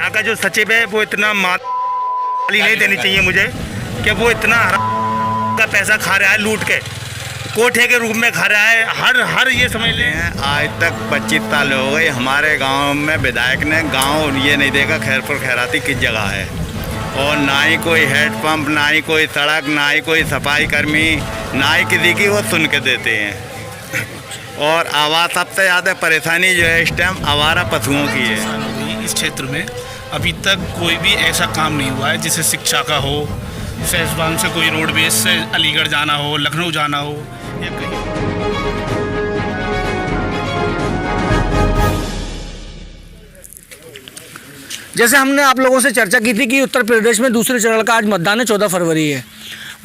यहाँ का जो सचिव है वो इतना माली नहीं देनी चाहिए मुझे कि वो इतना का पैसा खा रहा है लूट के, कोठे के रूप में खा रहा है। हर ये समझ लें आज तक 25 साल हो गए हमारे गांव में विधायक ने गांव ये नहीं देखा खैरपुर खैराती किस जगह है, और ना ही कोई हैंडपम्प, ना ही कोई सड़क, ना ही कोई सफाई कर्मी, ना ही किसी की वो सुन के देते हैं। और आवाज़ सबसे ज़्यादा परेशानी जो है इस टाइम आवारा पशुओं की है। इस क्षेत्र में अभी तक कोई भी ऐसा काम नहीं हुआ है जिसे शिक्षा का हो, फैजबान से कोई रोडवेज से अलीगढ़ जाना हो, लखनऊ जाना हो या कहीं। जैसे हमने आप लोगों से चर्चा की थी कि उत्तर प्रदेश में दूसरे चरण का आज मतदान है, 14 फरवरी है।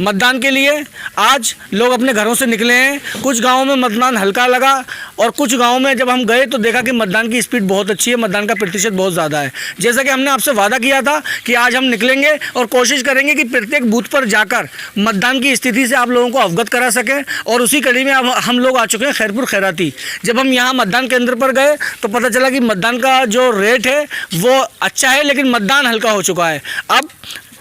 मतदान के लिए आज लोग अपने घरों से निकले हैं। कुछ गांवों में मतदान हल्का लगा और कुछ गांवों में जब हम गए तो देखा कि मतदान की स्पीड बहुत अच्छी है, मतदान का प्रतिशत बहुत ज़्यादा है। जैसा कि हमने आपसे वादा किया था कि आज हम निकलेंगे और कोशिश करेंगे कि प्रत्येक बूथ पर जाकर मतदान की स्थिति से आप लोगों को अवगत करा सकें। और उसी कड़ी में अब हम लोग आ चुके हैं खैरपुर खैराती। जब हम यहाँ मतदान केंद्र पर गए तो पता चला कि मतदान का जो रेट है वो अच्छा है, लेकिन मतदान हल्का हो चुका है। अब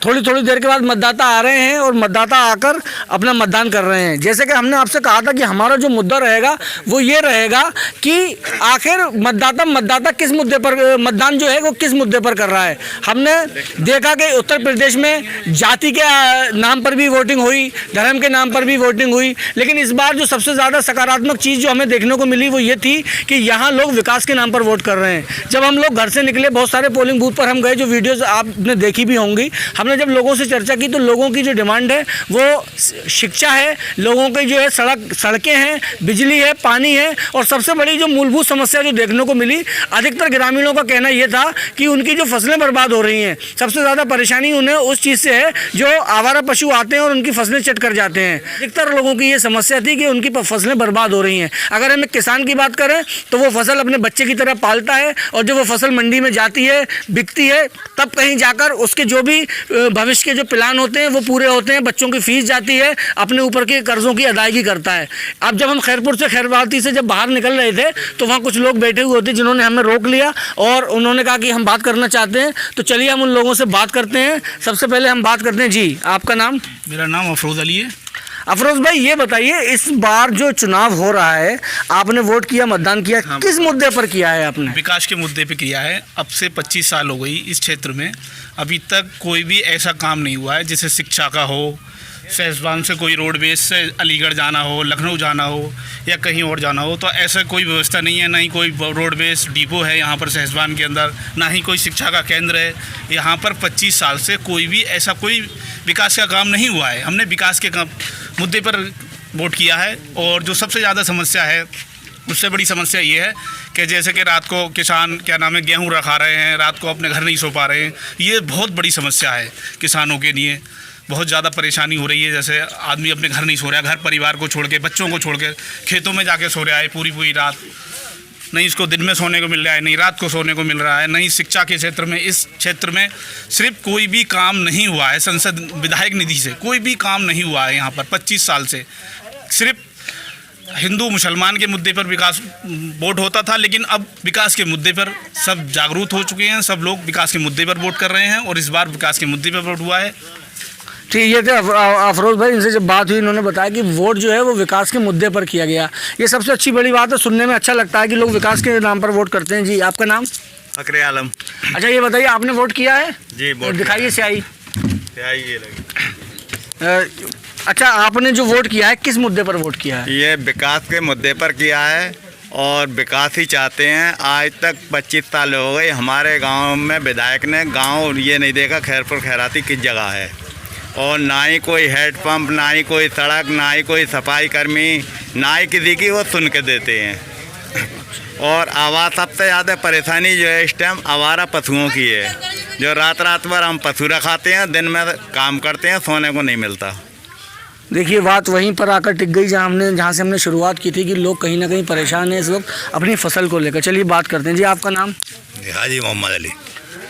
थोड़ी देर के बाद मतदाता आ रहे हैं और मतदाता आकर अपना मतदान कर रहे हैं। जैसे कि हमने आपसे कहा था कि हमारा जो मुद्दा रहेगा वो ये रहेगा कि आखिर मतदाता किस मुद्दे पर मतदान जो है वो किस मुद्दे पर कर रहा है। हमने देखा कि उत्तर प्रदेश में जाति के नाम पर भी वोटिंग हुई, धर्म के नाम पर भी वोटिंग हुई, लेकिन इस बार जो सबसे ज़्यादा सकारात्मक चीज़ जो हमें देखने को मिली वो ये थी कि यहाँ लोग विकास के नाम पर वोट कर रहे हैं। जब हम लोग घर से निकले, बहुत सारे पोलिंग बूथ पर हम गए, जो वीडियोज़ आपने देखी भी होंगी। हमने जब लोगों से चर्चा की तो लोगों की जो डिमांड है वो शिक्षा है, लोगों की जो है सड़कें हैं, बिजली है, पानी है, और सबसे बड़ी जो मूलभूत समस्या जो देखने को मिली, अधिकतर ग्रामीणों का कहना ये था कि उनकी जो फसलें बर्बाद हो रही हैं। सबसे ज़्यादा परेशानी उन्हें उस चीज़ से है जो आवारा पशु आते हैं और उनकी फसलें चट कर जाते हैं। अधिकतर लोगों की ये समस्या थी कि उनकी फसलें बर्बाद हो रही हैं। अगर हम एक किसान की बात करें तो वो फसल अपने बच्चे की तरह पालता है, और जब वो फसल मंडी में जाती है, बिकती है, तब कहीं जाकर उसके जो भी भविष्य के जो प्लान होते हैं वो पूरे होते हैं। बच्चों की फीस जाती है, अपने ऊपर के कर्जों की अदायगी करता है। अब जब हम खैरपुर से खैरवाती से जब बाहर निकल रहे थे तो वहाँ कुछ लोग बैठे हुए थे जिन्होंने हमें रोक लिया और उन्होंने कहा कि हम बात करना चाहते हैं। तो चलिए हम उन लोगों से बात करते हैं। सबसे पहले हम बात करते हैं। जी, आपका नाम? मेरा नाम अफरोज़ अली है। अफरोज़ भाई, ये बताइए, इस बार जो चुनाव हो रहा है, आपने वोट किया, मतदान किया, हाँ, किस मुद्दे पर किया है आपने? विकास के मुद्दे पे किया है। अब से 25 साल हो गई इस क्षेत्र में, अभी तक कोई भी ऐसा काम नहीं हुआ है जिसे शिक्षा का हो, फैजबान से कोई रोडवेज से अलीगढ़ जाना हो, लखनऊ जाना हो या कहीं और जाना हो, तो ऐसा कोई व्यवस्था नहीं है। ना ही कोई रोडवेज डिपो है यहाँ पर फैजबान के अंदर, ना ही कोई शिक्षा का केंद्र है। यहाँ पर 25 साल से कोई भी ऐसा कोई विकास का काम नहीं हुआ है। हमने विकास के मुद्दे पर वोट किया है। और जो सबसे ज़्यादा समस्या है, उससे बड़ी समस्या ये है कि जैसे कि रात को किसान गेहूँ रखा रहे हैं, रात को अपने घर नहीं सो पा रहे हैं। ये बहुत बड़ी समस्या है किसानों के लिए, बहुत ज़्यादा परेशानी हो रही है। जैसे आदमी अपने घर नहीं सो रहा है, घर परिवार को छोड़ के, बच्चों को छोड़ के खेतों में जाके सो रहा है पूरी रात। नहीं इसको दिन में सोने को मिल रहा है, नहीं रात को सोने को मिल रहा है। नहीं शिक्षा के क्षेत्र में, इस क्षेत्र में सिर्फ कोई भी काम नहीं हुआ है। संसद विधायक निधि से कोई भी काम नहीं हुआ है यहाँ पर 25 साल से। सिर्फ हिंदू मुसलमान के मुद्दे पर विकास वोट होता था, लेकिन अब विकास के मुद्दे पर सब जागरूक हो चुके हैं। सब लोग विकास के मुद्दे पर वोट कर रहे हैं और इस बार विकास के मुद्दे पर वोट हुआ है। ठीक, ये थे अफरोज़ भाई। इनसे जब बात हुई, इन्होंने बताया कि वोट जो है वो विकास के मुद्दे पर किया गया। ये सबसे अच्छी बड़ी बात है, सुनने में अच्छा लगता है कि लोग विकास के नाम पर वोट करते हैं। जी, आपका नाम? फकरे आलम। अच्छा, ये बताइए, आपने वोट किया है? जी, वोट दिखाइए स्याही। ये लगी। अच्छा, आपने जो वोट किया है किस मुद्दे पर वोट किया है? ये विकास के मुद्दे पर किया है और विकास ही चाहते हैं। आज तक 25 साल हो गए हमारे गांव में विधायक ने गांव ये नहीं देखा खैरपुर खैराती किस जगह है, और ना ही कोई हैंडपम्प, ना ही कोई सड़क, ना ही कोई सफाई कर्मी, ना ही किसी की वो सुन के देते हैं। और आवाज़ सबसे ज़्यादा परेशानी जो है इस टाइम आवारा पशुओं की है, जो रात भर हम पशु रखाते हैं, दिन में काम करते हैं, सोने को नहीं मिलता। देखिए, बात वहीं पर आकर टिक गई जहाँ से हमने शुरुआत की थी कि लोग कहीं ना कहीं परेशान हैं इस वक्त अपनी फसल को लेकर। चलिए बात करते हैं। जी, आपका नाम? हाजी मोहम्मद अली।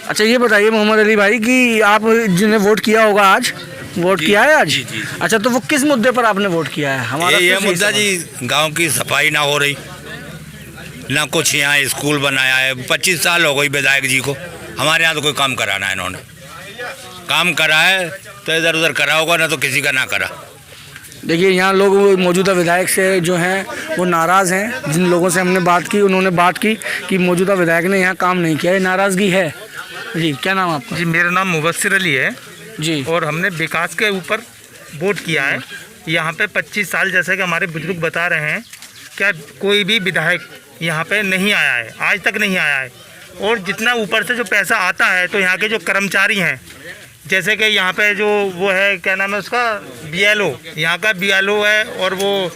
अच्छा, ये बताइए मोहम्मद अली भाई कि आप जिन्हें वोट किया होगा आज, वोट किया है आज? जी। अच्छा, तो वो किस मुद्दे पर आपने वोट किया है? हमारा ये मुद्दा जी, गांव की सफाई ना हो रही, ना कुछ यहाँ स्कूल बनाया है। 25 साल हो गई विधायक जी को, हमारे यहाँ तो कोई काम कराना है इन्होंने। काम करा है तो इधर उधर करा होगा, ना तो किसी का ना करा। देखिए यहाँ लोग मौजूदा विधायक से जो हैं वो नाराज़ हैं। जिन लोगों से हमने बात की उन्होंने बात की कि मौजूदा विधायक ने यहाँ काम नहीं किया, ये नाराज़गी है। जी क्या नाम आपका? जी मेरा नाम मुबस्सिर अली है जी। और हमने विकास के ऊपर वोट किया है। यहाँ पे 25 साल जैसे कि हमारे बुजुर्ग बता रहे हैं, क्या कोई भी विधायक यहाँ पे नहीं आया है, आज तक नहीं आया है। और जितना ऊपर से जो पैसा आता है तो यहाँ के जो कर्मचारी हैं, जैसे कि यहाँ पे जो वो है क्या नाम है उसका, BLO, यहाँ का BLO है, और वो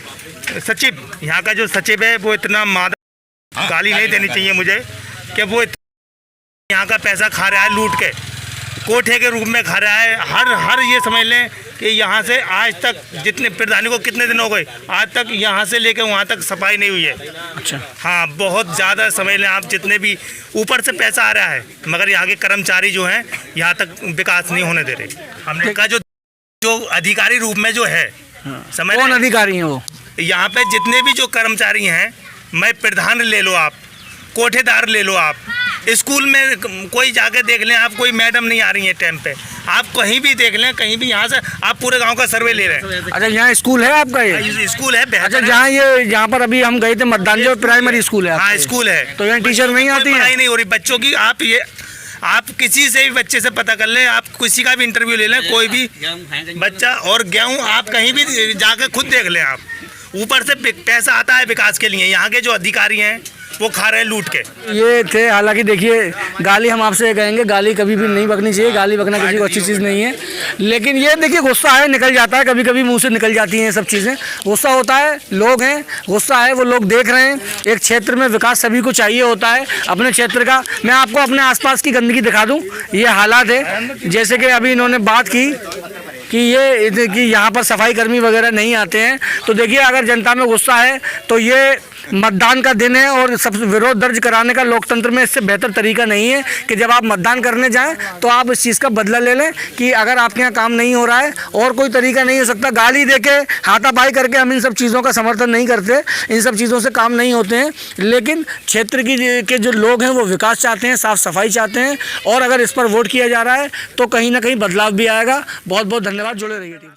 सचिव, यहाँ का जो सचिव है वो इतना मादा गाली नहीं देनी चाहिए मुझे कि वो यहाँ का पैसा खा रहा है लूट के, कोठे के रूप में खा रहा है। हर ये समझ लें कि यहाँ से आज तक जितने प्रधानी को कितने दिन हो गए, आज तक यहाँ से लेकर वहाँ तक सफाई नहीं हुई है। अच्छा। हाँ, बहुत ज़्यादा समझ लें आप, जितने भी ऊपर से पैसा आ रहा है मगर यहाँ के कर्मचारी जो हैं यहाँ तक विकास नहीं होने दे रहे। हमने कहा जो अधिकारी रूप में जो है, समझ कौन लें अधिकारी हैं वो? यहाँ पे जितने भी जो कर्मचारी हैं, मैं प्रधान ले लो आप, कोठेदार ले लो आप, स्कूल में कोई जाके देख लें आप, कोई मैडम नहीं आ रही है टाइम पे, आप कहीं भी देख लें, कहीं भी यहाँ से आप पूरे गांव का सर्वे ले रहे हैं। अच्छा यहाँ स्कूल है आपका? ये स्कूल है अच्छा, बेहतर है। जहाँ ये यहाँ पर अभी हम गए थे मतदान जो प्राइमरी स्कूल है आपका? हाँ स्कूल है। तो यहाँ टीचर नहीं आती है? पढ़ाई नहीं हो रही बच्चों की। आप किसी से भी बच्चे से पता कर लें, आप किसी का भी इंटरव्यू ले लें, कोई भी बच्चा, और गेहूँ आप कहीं भी जाकर खुद देख लें आप, ऊपर से पैसा आता है विकास के लिए। यहाँ के जो अधिकारी हैं वो खा रहे हैं लूट के। ये थे, हालांकि देखिए गाली हम आपसे कहेंगे, गाली कभी भी नहीं बकनी चाहिए, गाली बकना किसी को अच्छी चीज़ नहीं है। लेकिन ये देखिए गुस्सा है, निकल जाता है, कभी कभी मुंह से निकल जाती हैं ये सब चीज़ें, गुस्सा होता है, लोग हैं, गुस्सा है, वो लोग देख रहे हैं। एक क्षेत्र में विकास सभी को चाहिए होता है अपने क्षेत्र का। मैं आपको अपने आसपास की गंदगी दिखा दूँ, ये हालात है। जैसे कि अभी इन्होंने बात की कि यहाँ पर सफाई कर्मी वगैरह नहीं आते हैं, तो देखिए अगर जनता में गुस्सा है तो ये मतदान का दिन है और सब विरोध दर्ज कराने का लोकतंत्र में इससे बेहतर तरीका नहीं है कि जब आप मतदान करने जाएं तो आप इस चीज़ का बदला ले लें कि अगर आपके यहाँ काम नहीं हो रहा है, और कोई तरीका नहीं हो सकता। गाली देके, हाथापाई करके हम इन सब चीज़ों का समर्थन नहीं करते, इन सब चीज़ों से काम नहीं होते हैं। लेकिन क्षेत्र के जो लोग हैं वो विकास चाहते हैं, साफ़ सफाई चाहते हैं, और अगर इस पर वोट किया जा रहा है तो कहीं ना कहीं बदलाव भी आएगा। बहुत बहुत धन्यवाद, जुड़े रहिए टीम।